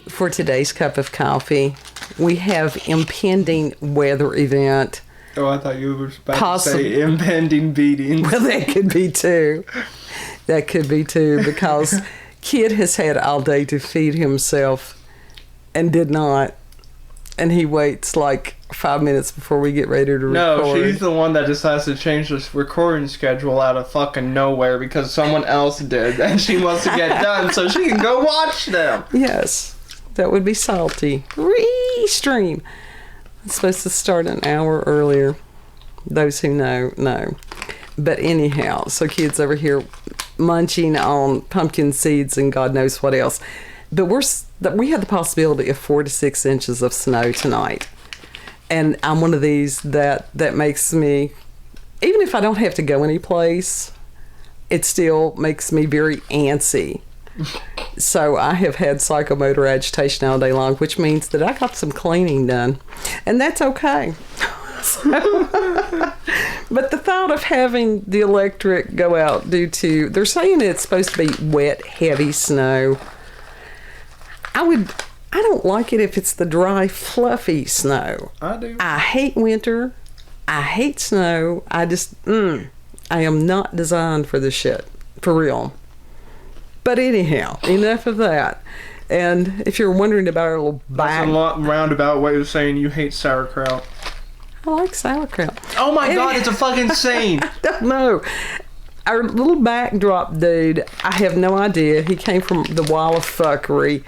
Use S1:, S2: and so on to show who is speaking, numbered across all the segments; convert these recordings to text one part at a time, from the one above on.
S1: For today's cup of coffee, we have impending weather event.
S2: Oh, I thought you were about to say impending beatings.
S1: Well, that could be too. That could be too, because Kid has had all day to feed himself and did not. And he waits like 5 minutes before we get ready to record.
S2: No, she's the one that decides to change this recording schedule out of fucking nowhere because someone else did. And she wants to get done so she can go watch them.
S1: Yes. That would be salty. Restream. It's supposed to start an hour earlier. Those who know. But anyhow, so Kid's over here munching on pumpkin seeds and God knows what else. But we have the possibility of 4 to 6 inches of snow tonight. And I'm one of these that makes me, even if I don't have to go anyplace, it still makes me very antsy. So I have had psychomotor agitation all day long, which means that I got some cleaning done. And that's okay. But the thought of having the electric go out due to, they're saying it's supposed to be wet, heavy snow. I don't like it if it's the dry, fluffy snow.
S2: I do.
S1: I hate winter. I hate snow. I just, I am not designed for this shit. For real. But anyhow, enough of that. And if you're wondering about our little bag...
S2: That's a lot roundabout way of saying you hate sauerkraut.
S1: I like sauerkraut.
S2: Oh my God, it's a fucking saying.
S1: I don't know. Our little backdrop dude, I have no idea. He came from the Wall of Fuckery.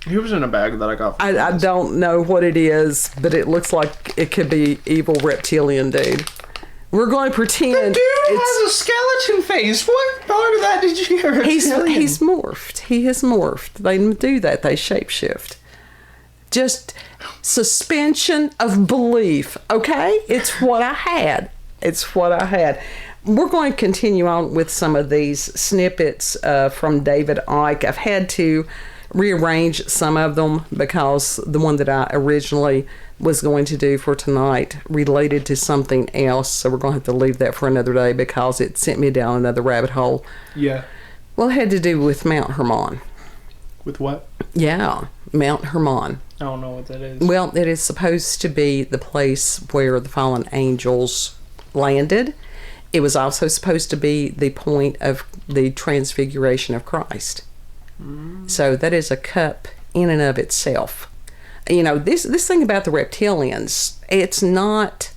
S2: He was in a bag that I got from
S1: I don't know what it is, but it looks like it could be evil reptilian dude. We're going to pretend
S2: the dude has a skeleton face. What part of that did you hear?
S1: He's morphed. He has morphed. They do that. They shapeshift. Just suspension of belief. Okay? It's what I had. We're going to continue on with some of these snippets from David Icke. I've had to rearrange some of them because the one that I originally was going to do for tonight related to something else, so we're going to have to leave that for another day because it sent me down another rabbit hole.
S2: Yeah.
S1: Well, it had to do with Mount Hermon.
S2: With what?
S1: Yeah, Mount Hermon.
S2: I don't know what that is.
S1: Well, it is supposed to be the place where the fallen angels landed. It was also supposed to be the point of the transfiguration of Christ. So that is a cup in and of itself. You know, this thing about the reptilians, it's not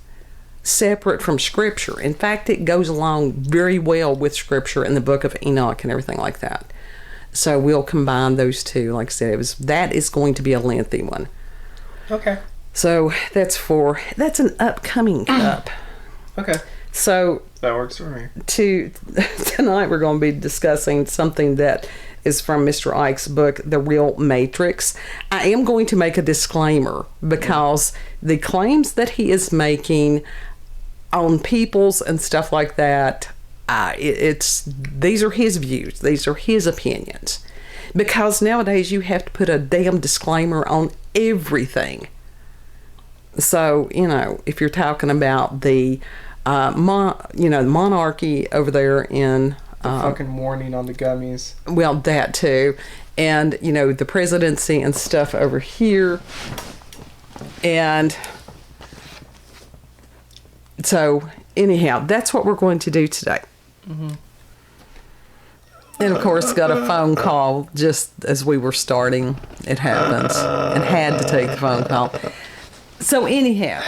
S1: separate from Scripture. In fact, it goes along very well with Scripture in the book of Enoch and everything like that. So we'll combine those two. Like I said, that is going to be a lengthy one.
S2: Okay.
S1: So that's an upcoming cup.
S2: Okay.
S1: So
S2: that works for me.
S1: Tonight we're going to be discussing something that is from Mr. Icke's book, The Real Matrix. I am going to make a disclaimer because the claims that he is making on peoples and stuff like that, these are his views. These are his opinions. Because nowadays you have to put a damn disclaimer on everything. So, you know, if you're talking about the monarchy over there in...
S2: fucking warning on the gummies.
S1: Well, that too. And, you know, the presidency and stuff over here. And so, anyhow, that's what we're going to do today. Mm-hmm. And, of course, got a phone call just as we were starting. It happens. And had to take the phone call. So, anyhow...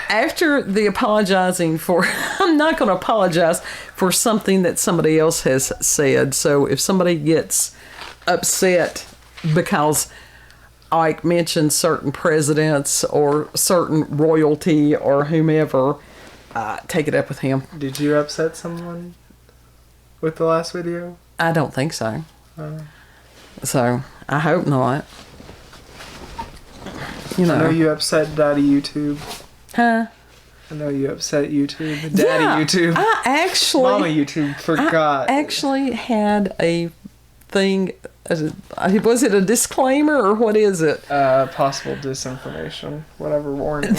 S1: After the apologizing for, I'm not going to apologize for something that somebody else has said. So if somebody gets upset because Ike mentioned certain presidents or certain royalty or whomever, take it up with him.
S2: Did you upset someone with the last video?
S1: I don't think so. So I hope not. You know.
S2: I know you upset Daddy YouTube.
S1: Huh?
S2: I know you upset YouTube. Daddy YouTube. Mama YouTube forgot.
S1: I actually had a thing. Was it a disclaimer or what is it?
S2: Possible disinformation. Whatever warning.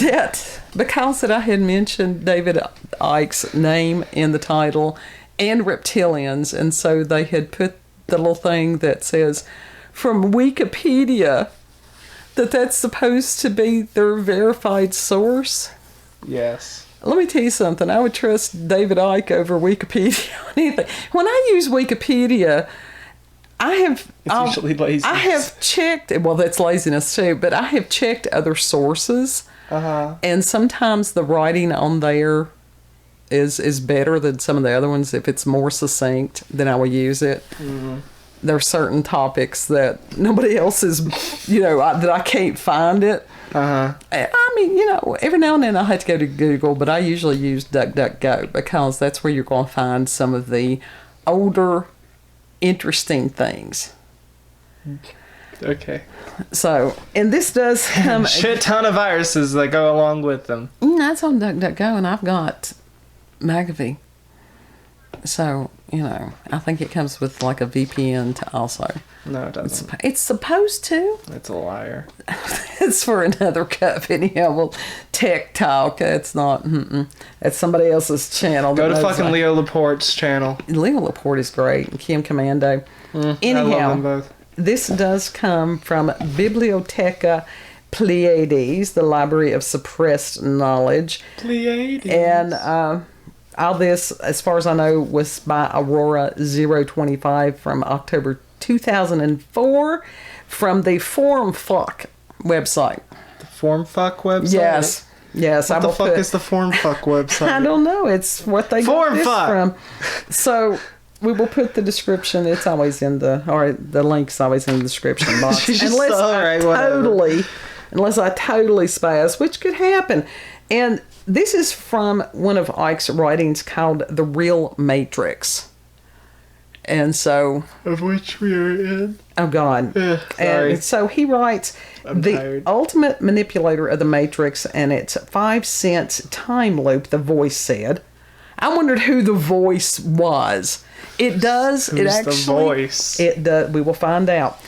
S1: Because I had mentioned David Icke's name in the title and reptilians. And so they had put the little thing that says from Wikipedia that's supposed to be their verified source.
S2: Yes.
S1: Let me tell you something. I would trust David Icke over Wikipedia on anything. When I use Wikipedia,
S2: It's usually laziness.
S1: I have checked, well, that's laziness too, but I have checked other sources. And sometimes the writing on there is better than some of the other ones. If it's more succinct, then I will use it. There are certain topics that nobody else is, that I can't find it. I mean, every now and then I have to go to Google, but I usually use DuckDuckGo because that's where you're going to find some of the older, interesting things.
S2: Okay.
S1: So, and this does come...
S2: Shit ton of viruses that go along with them.
S1: That's on DuckDuckGo, and I've got McAfee. So, I think it comes with like a VPN to also.
S2: No, it doesn't.
S1: It's supposed to.
S2: It's a liar.
S1: It's for another cup anyhow. Well, tech talk. It's not. It's somebody else's channel.
S2: Go to fucking Leo Laporte's channel.
S1: Leo Laporte is great. And Kim Commando. Anyhow,
S2: I love them both.
S1: This does come from Bibliotheca Pleiades, the Library of Suppressed Knowledge.
S2: Pleiades.
S1: And all this, as far as I know, was by Aurora 025 from October 2004 from the Forum Fuck website.
S2: The Forum Fuck website?
S1: Yes.
S2: What the fuck is the Forum Fuck website?
S1: I don't know. It's what they got this from. So we will put the description. It's always in the link's always in the description box. Unless I totally spaz, which could happen. And this is from one of Icke's writings called The Real Matrix. And so...
S2: Of which we are in.
S1: Oh, God.
S2: Sorry.
S1: And so he writes,
S2: I'm
S1: the
S2: tired.
S1: ultimate manipulator of the Matrix and its 5 cents time loop, the voice said. I wondered who the voice was. It does.
S2: Who's
S1: it actually,
S2: the voice?
S1: It does. We will find out.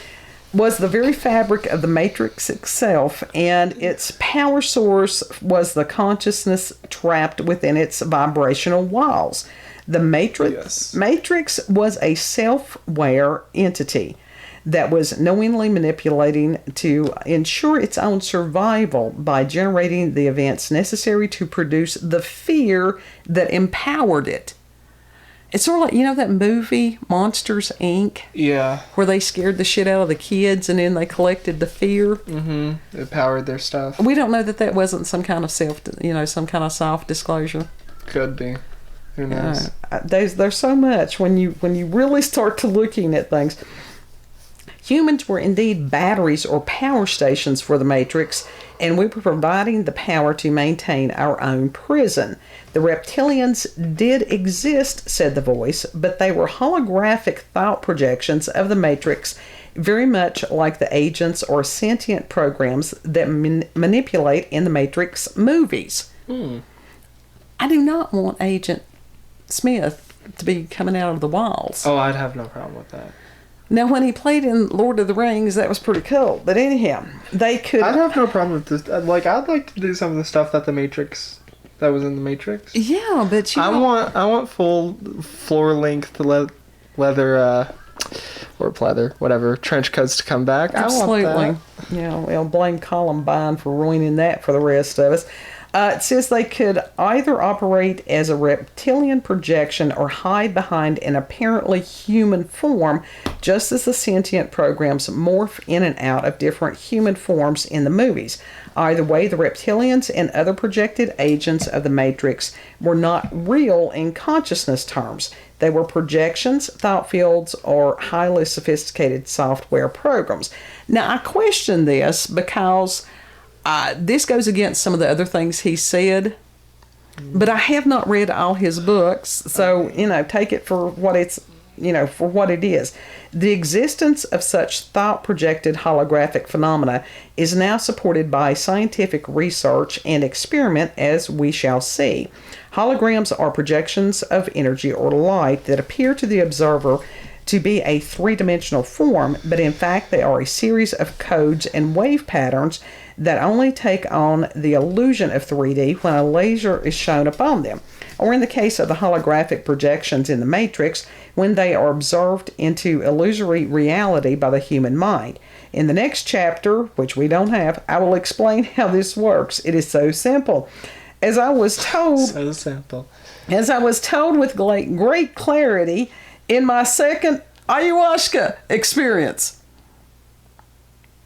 S1: Was the very fabric of the Matrix itself, and its power source was the consciousness trapped within its vibrational walls. The Matrix was a self-aware entity that was knowingly manipulating to ensure its own survival by generating the events necessary to produce the fear that empowered it. It's sort of like, that movie, Monsters, Inc.?
S2: Yeah.
S1: Where they scared the shit out of the kids and then they collected the fear.
S2: It powered their stuff.
S1: We don't know that wasn't some kind of some kind of self-disclosure.
S2: Could be. Who knows?
S1: There's so much when you really start to looking at things. Humans were indeed batteries or power stations for the Matrix, and we were providing the power to maintain our own prison. The reptilians did exist, said the voice, but they were holographic thought projections of the Matrix, very much like the agents or sentient programs that manipulate in the Matrix movies. I do not want Agent Smith to be coming out of the walls.
S2: Oh, I'd have no problem with that.
S1: Now, when he played in Lord of the Rings, that was pretty cool. But anyhow, they could...
S2: I'd have no problem with this. I'd like to do some of the stuff that was in the Matrix.
S1: Yeah, but
S2: I want full floor-length leather, or pleather, whatever, trench coats to come back.
S1: Absolutely.
S2: I want that.
S1: We'll blame Columbine for ruining that for the rest of us. It says they could either operate as a reptilian projection or hide behind an apparently human form, just as the sentient programs morph in and out of different human forms in the movies. Either way, the reptilians and other projected agents of the Matrix were not real in consciousness terms. They were projections, thought fields, or highly sophisticated software programs. Now, I question this because... this goes against some of the other things he said, but I have not read all his books, so, take it for what it's, for what it is. The existence of such thought-projected holographic phenomena is now supported by scientific research and experiment, as we shall see. Holograms are projections of energy or light that appear to the observer
S3: to be a three-dimensional form, but in fact they are a series of codes and wave patterns that only take on the illusion of 3D when a laser is shown upon them, or in the case of the holographic projections in the Matrix, when they are observed into illusory reality by the human mind. In the next chapter, which we don't have, I will explain how this works. It is so simple. As I was told...
S2: So simple.
S3: As I was told with great clarity in my second ayahuasca experience.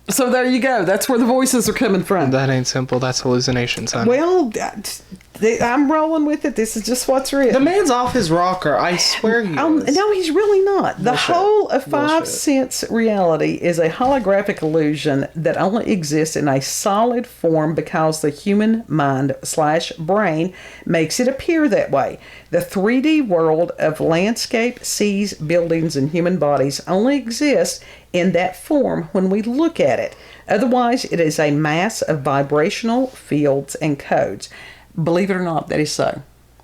S3: So there you go. That's where the voices are coming from.
S2: That ain't simple. That's hallucinations, honey.
S3: Well, I'm rolling with it. This is just what's real.
S2: The man's off his rocker. I swear he is.
S3: No, he's really not. The
S2: Bullshit.
S3: whole of five
S2: Bullshit.
S3: sense reality is a holographic illusion that only exists in a solid form because the human mind/brain makes it appear that way. The 3D world of landscape, seas, buildings, and human bodies only exists in that form when we look at it. Otherwise, it is a mass of vibrational fields and codes.
S1: Believe it or not, that is so.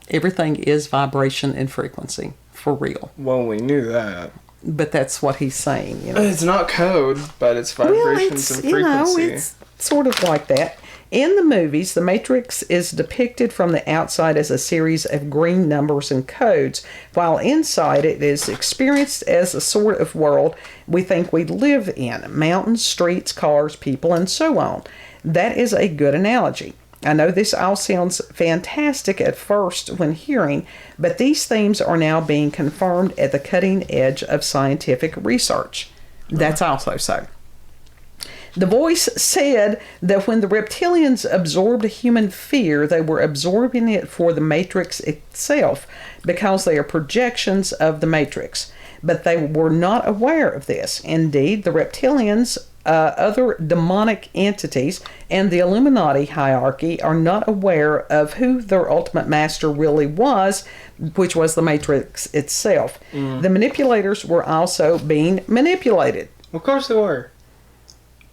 S1: Everything is vibration and frequency, for real.
S2: Well, we knew that.
S1: But that's what he's saying, you know.
S2: It's not code, but it's vibrations and frequency.
S3: It's sort of like that. In the movies, the Matrix is depicted from the outside as a series of green numbers and codes, while inside it is experienced as a sort of world we think we live in. Mountains, streets, cars, people, and so on. That is a good analogy. I know this all sounds fantastic at first when hearing, but these themes are now being confirmed at the cutting edge of scientific research. That's also so. The voice said that when the reptilians absorbed human fear, they were absorbing it for the Matrix itself because they are projections of the Matrix. But they were not aware of this. Indeed, the reptilians, other demonic entities, and the Illuminati hierarchy are not aware of who their ultimate master really was, which was the Matrix itself. The manipulators were also being manipulated.
S2: Of course they were.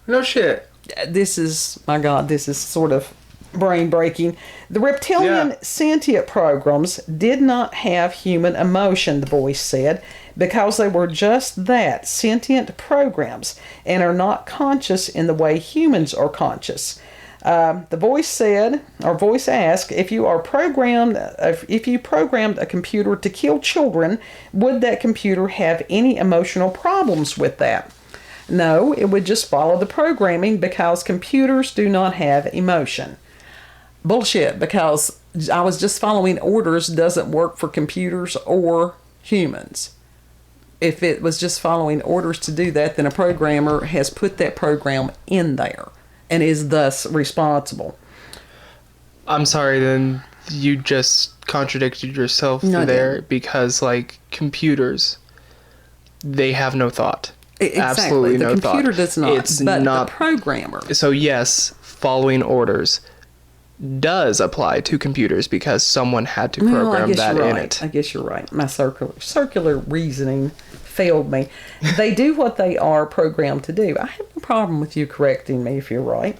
S2: No shit.
S1: This is,
S3: My God, this is sort of brain-breaking. The reptilian sentient programs did not have human emotion, the voice said, because they were just that, sentient programs, and are not conscious in the way humans are conscious. The voice asked, if you programmed a computer to kill children, would that computer have any emotional problems with that? No, it would just follow the programming because computers do not have emotion.
S1: bullshit, because I was just following orders doesn't work for computers or humans. If it was just following orders to do that, then a programmer has put that program in there and is thus responsible.
S2: I'm sorry, then you just contradicted yourself
S1: No, I
S2: there
S1: didn't.
S2: because, like, computers, they have no thought.
S1: Exactly.
S2: Absolutely no
S1: the
S2: thought.
S1: computer does not,
S2: It's
S1: but
S2: not.
S1: the programmer.
S2: So yes, following orders does apply to computers because someone had to
S1: Well, I
S2: program
S1: guess
S2: that
S1: you're
S2: in
S1: right.
S2: it.
S1: I guess you're right. My circular reasoning failed me. They do what they are programmed to do. I have no problem with you correcting me if you're right.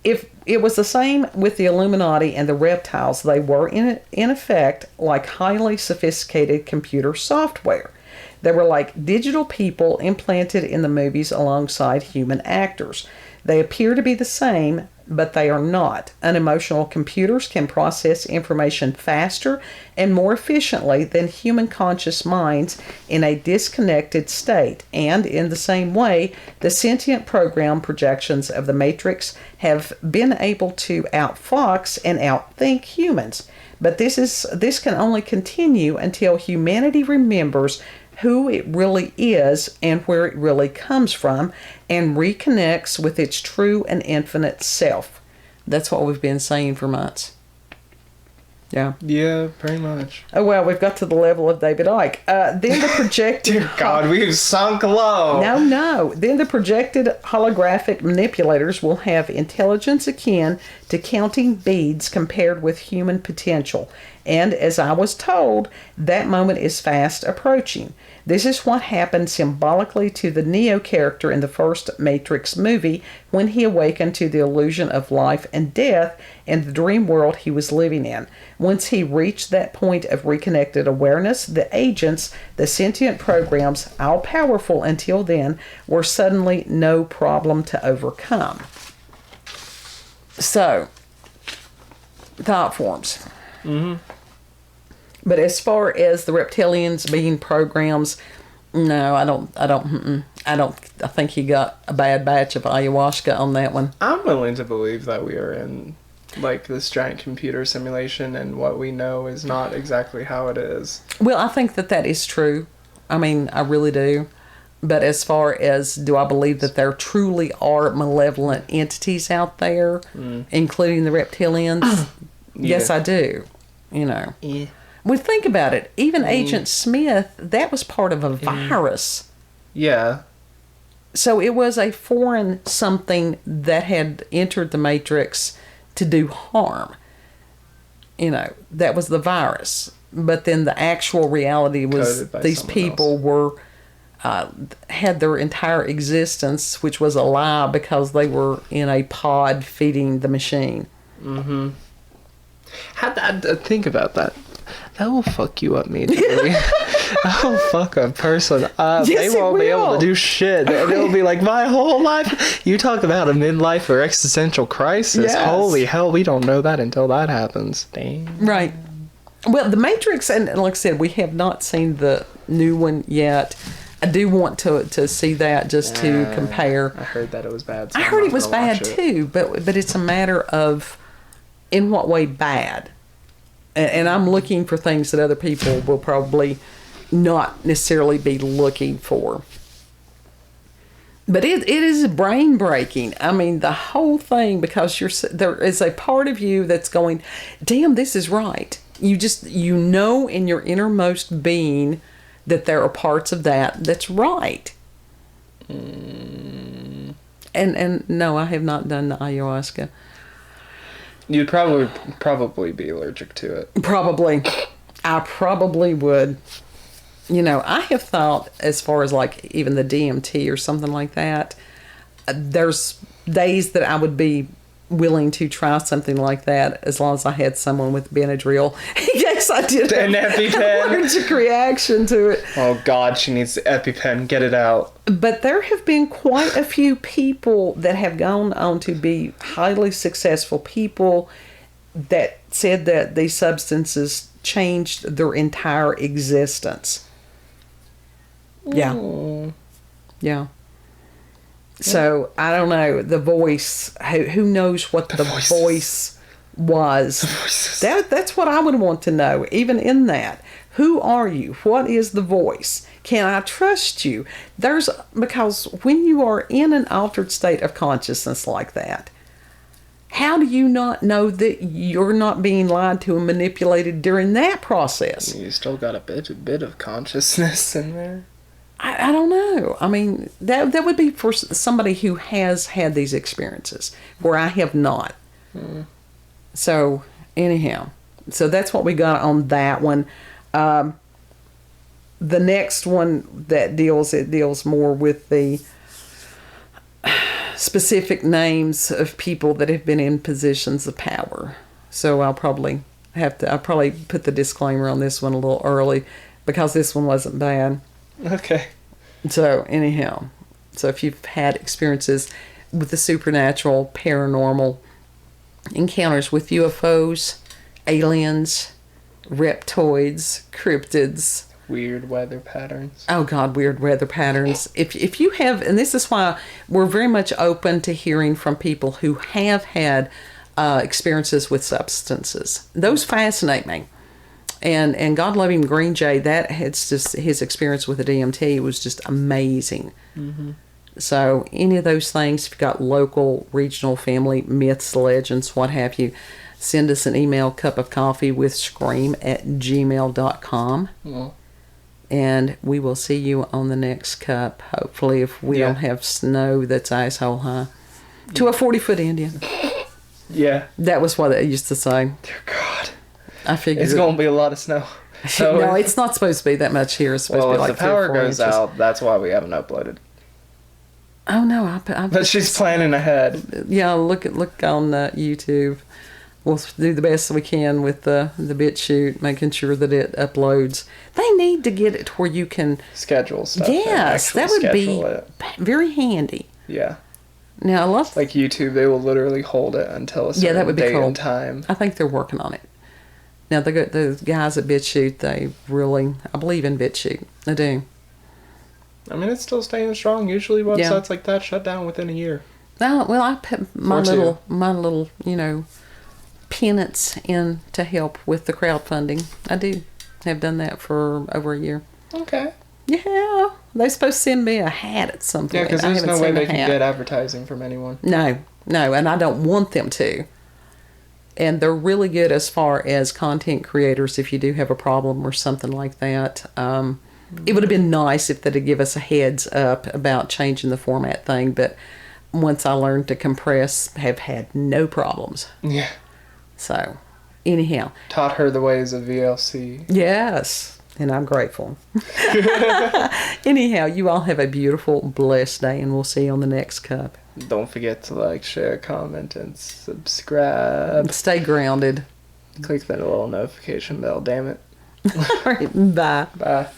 S1: If it was the same with the Illuminati and the reptiles, they were in effect like highly sophisticated computer software. They were like digital people implanted in the movies alongside human actors. They appear to be the same, but they are not. Unemotional computers can process information faster and more efficiently than human conscious minds in a disconnected state. And in the same way, the sentient program projections of the Matrix have been able to outfox and outthink humans. But this can only continue until humanity remembers who it really is and where it really comes from, and reconnects with its true and infinite self. That's what we've been saying for months. Yeah.
S2: Yeah, pretty much.
S3: Oh, well, we've got to the level of David Icke. Then the projected...
S2: Dear God, we've sunk low.
S3: No. Then the projected holographic manipulators will have intelligence akin to counting beads compared with human potential. And as I was told, that moment is fast approaching. This is what happened symbolically to the Neo character in the first Matrix movie when he awakened to the illusion of life and death in the dream world he was living in. Once he reached that point of reconnected awareness, the agents, the sentient programs, all powerful until then, were suddenly no problem to overcome. So, thought forms.
S2: Mm-hmm.
S3: But as far as the reptilians being programs, no, I think he got a bad batch of ayahuasca on that one.
S2: I'm willing to believe that we are in like this giant computer simulation and what we know is not exactly how it is.
S1: Well, I think that is true. I mean, I really do. But as far as do I believe that there truly are malevolent entities out there, including the reptilians? Yes, I do. You know.
S2: Yeah.
S1: Well, think about it. Even Agent Smith, that was part of a virus.
S2: Yeah.
S1: So it was a foreign something that had entered the Matrix to do harm. You know, that was the virus. But then the actual reality was these people were had their entire existence, which was a lie because they were in a pod feeding the machine.
S2: Mm-hmm. Think about that. That will fuck you up immediately. That will fuck a person up.
S3: Yes,
S2: they won't be able
S3: will.
S2: to do shit. They'll be like, my whole life. You talk about a midlife or existential crisis.
S3: Yes.
S2: Holy hell, we don't know that until that happens. Damn.
S1: Right. Well, the Matrix, and like I said, we have not seen the new one yet. I do want to see that just to compare.
S2: I heard that it was bad. So
S1: I
S2: I'm
S1: heard
S2: not
S1: it was
S2: gonna watch
S1: bad
S2: it.
S1: too, but it's a matter of in what way bad. And I'm looking for things that other people will probably not necessarily be looking for. But it is brain breaking. I mean, the whole thing, because there is a part of you that's going, damn, this is right. You know in your innermost being that there are parts of that's right. And no, I have not done the ayahuasca.
S2: You'd probably be allergic to it.
S1: Probably. I probably would. You know, I have thought as far as like even the DMT or something like that, there's days that I would be willing to try something like that as long as I had someone with Benadryl in case I did
S2: An
S1: an
S2: EpiPen.
S1: allergic reaction to it.
S2: Oh God, she needs the EpiPen. Get it out.
S1: But there have been quite a few people that have gone on to be highly successful people that said that these substances changed their entire existence. Yeah.
S2: Mm.
S1: Yeah. So, I don't know. The voice, who knows what the voice was? That's what I would want to know, even in that. Who are you? What is the voice? Can I trust you? Because when you are in an altered state of consciousness like that, how do you not know that you're not being lied to and manipulated during that process?
S2: You still got a bit of consciousness in there.
S1: I don't know. I mean, that would be for somebody who has had these experiences where I have not. So, anyhow. So, that's what we got on that one. The next one that deals more with the specific names of people that have been in positions of power. So, I'll probably put the disclaimer on this one a little early because this one wasn't bad.
S2: Okay.
S1: So, anyhow, if you've had experiences with the supernatural, paranormal, encounters with UFOs, aliens, reptoids, cryptids.
S2: Weird weather patterns.
S1: Oh, God, weird weather patterns. If you have, and this is why we're very much open to hearing from people who have had experiences with substances. Those fascinate me. And God love him, Green Jay, it's just his experience with the DMT was just amazing. Mm-hmm. So any of those things, if you've got local, regional, family, myths, legends, what have you, send us an email, cupofcoffeewithscream@gmail.com.
S2: Mm-hmm.
S1: And we will see you on the next cup, hopefully, if we don't have snow that's ice-hole high. To a 40-foot Indian.
S2: Yeah.
S1: That was what they used to say.
S2: Dear God.
S1: I figured.
S2: It's going to be a lot of snow. So
S1: No, it's not supposed to be that much here. It's supposed to
S2: well,
S1: be
S2: if
S1: like
S2: the power
S1: 3 or 4
S2: goes
S1: inches.
S2: out, that's why we haven't uploaded.
S1: Oh no, I
S2: But she's planning ahead.
S1: yeah. Look on YouTube. We'll do the best we can with the BitChute, making sure that it uploads. They need to get it to where you can.
S2: Schedule stuff.
S1: Yes, that would be very handy.
S2: Yeah.
S1: Now I love.
S2: Like YouTube, they will literally hold it until a certain
S1: that would be
S2: date
S1: cool.
S2: and time.
S1: I think they're working on it. Now the guys at BitChute, they really, I believe in BitChute. I do.
S2: I mean, it's still staying strong. Usually websites like that shut down within a year.
S1: Well, I put my
S2: Or two.
S1: little, penance in to help with the crowdfunding. I do have done that for over a year.
S2: Okay.
S1: Yeah, they're supposed to send me a hat at some point.
S2: Yeah, because
S1: I
S2: there's
S1: haven't
S2: no way
S1: seen
S2: they
S1: a
S2: can
S1: hat.
S2: get advertising from anyone.
S1: No, and I don't want them to. And they're really good as far as content creators. If you do have a problem or something like that, it would have been nice if they'd give us a heads up about changing the format thing. But once I learned to compress, have had no problems.
S2: Yeah.
S1: So, anyhow,
S2: Taught her the ways of VLC.
S1: yes, and I'm grateful. Anyhow, you all have a beautiful, blessed day, and we'll see you on the next cup.
S2: Don't forget to like, share, comment, and subscribe.
S1: Stay grounded.
S2: Click that little notification bell, damn it.
S1: All right, bye.
S2: Bye.